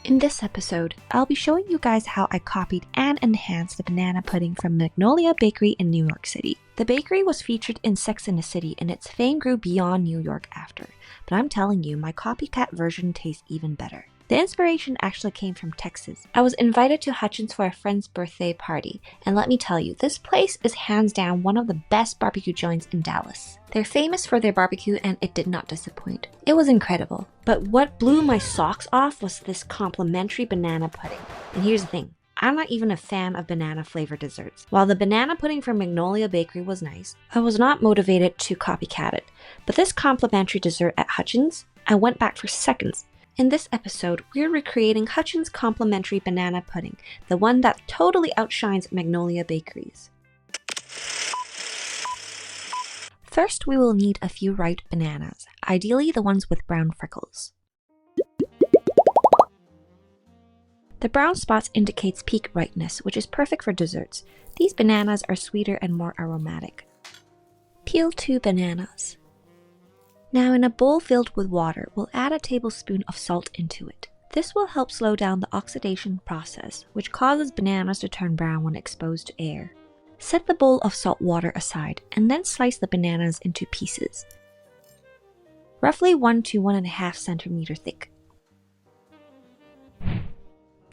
In this episode, I'll be showing you guys how I copied and enhanced the banana pudding from Magnolia Bakery in New York City. The bakery was featured in Sex and the City and its fame grew beyond New York after, but I'm telling you, my copycat version tastes even better. The inspiration actually came from Texas. I was invited to Hutchins for a friend's birthday party, and let me tell you, this place is hands down one of the best barbecue joints in Dallas. They're famous for their barbecue and it did not disappoint. It was incredible. But what blew my socks off was this complimentary banana pudding. And here's the thing, I'm not even a fan of banana flavored desserts. While the banana pudding from Magnolia Bakery was nice, I was not motivated to copycat it. But this complimentary dessert at Hutchins, I went back for seconds. In this episode, we're recreating Hutchins' complimentary banana pudding, the one that totally outshines Magnolia Bakery's. First, we will need a few ripe bananas, ideally the ones with brown freckles. The brown spots indicates peak ripeness, which is perfect for desserts. These bananas are sweeter and more aromatic. Peel 2 bananas. Now in a bowl filled with water, we'll add a tablespoon of salt into it. This will help slow down the oxidation process, which causes bananas to turn brown when exposed to air. Set the bowl of salt water aside and then slice the bananas into pieces, roughly 1 to 1.5 centimeter thick.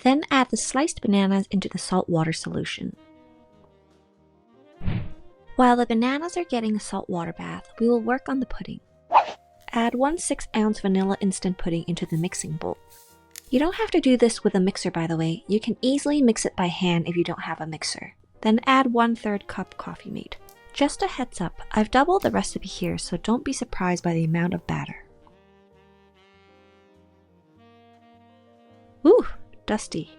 Then add the sliced bananas into the salt water solution. While the bananas are getting a salt water bath, we will work on the pudding. Add 1 6-ounce vanilla instant pudding into the mixing bowl. You don't have to do this with a mixer, by the way. You can easily mix it by hand if you don't have a mixer. Then add 1/3 cup coffee mate. Just a heads up, I've doubled the recipe here, so don't be surprised by the amount of batter. Ooh, dusty.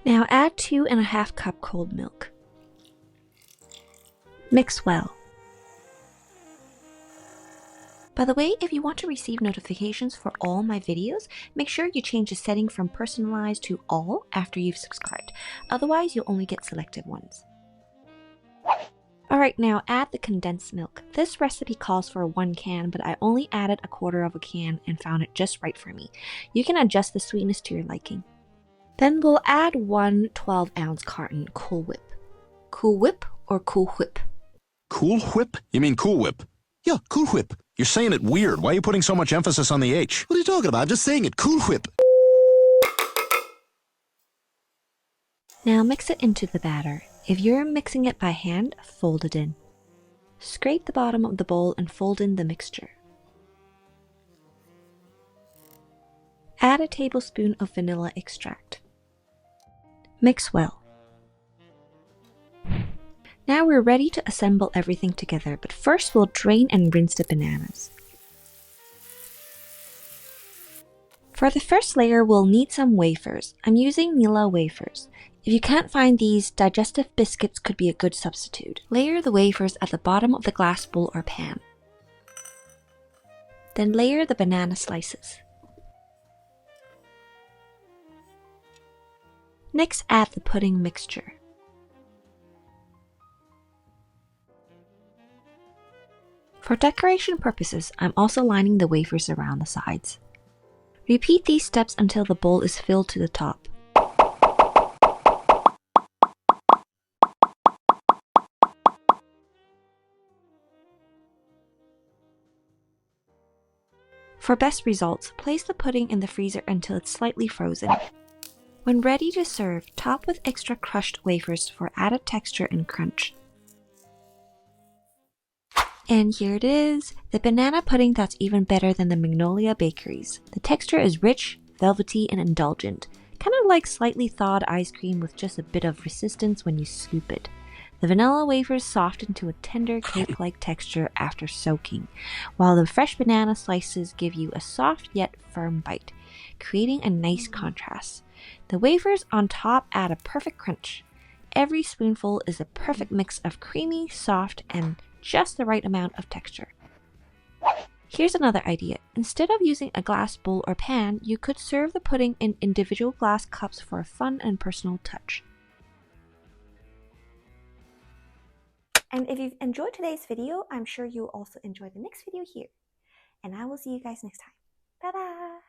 Now add 2.5 cup cold milk. Mix well. By the way, if you want to receive notifications for all my videos, make sure you change the setting from personalized to all after you've subscribed. Otherwise, you'll only get selected ones. Alright, now add the condensed milk. This recipe calls for 1 can, but I only added 1/4 of a can and found it just right for me. You can adjust the sweetness to your liking. Then we'll add 1 12-ounce carton Cool Whip. Cool Whip or Cool Whip? Cool Whip? You mean Cool Whip? Yeah, Cool Whip. You're saying it weird. Why are you putting so much emphasis on the H? What are you talking about? I'm just saying it. Cool Whip. Now mix it into the batter. If you're mixing it by hand, fold it in. Scrape the bottom of the bowl and fold in the mixture. Add a tablespoon of vanilla extract. Mix well. Now we're ready to assemble everything together, but first we'll drain and rinse the bananas. For the first layer, we'll need some wafers. I'm using Nilla wafers. If you can't find these, digestive biscuits could be a good substitute. Layer the wafers at the bottom of the glass bowl or pan. Then layer the banana slices. Next, add the pudding mixture. For decoration purposes, I'm also lining the wafers around the sides. Repeat these steps until the bowl is filled to the top. For best results, place the pudding in the freezer until it's slightly frozen. When ready to serve, top with extra crushed wafers for added texture and crunch. And here it is, the banana pudding that's even better than the Magnolia Bakery's. The texture is rich, velvety, and indulgent, kind of like slightly thawed ice cream with just a bit of resistance when you scoop it. The vanilla wafers soften to a tender cake-like texture after soaking, while the fresh banana slices give you a soft yet firm bite, creating a nice contrast. The wafers on top add a perfect crunch. Every spoonful is a perfect mix of creamy, soft, and just the right amount of texture. Here's another idea. Instead of using a glass bowl or pan, you could serve the pudding in individual glass cups for a fun and personal touch. And if you've enjoyed today's video, I'm sure you'll also enjoy the next video here. And I will see you guys next time. Bye bye!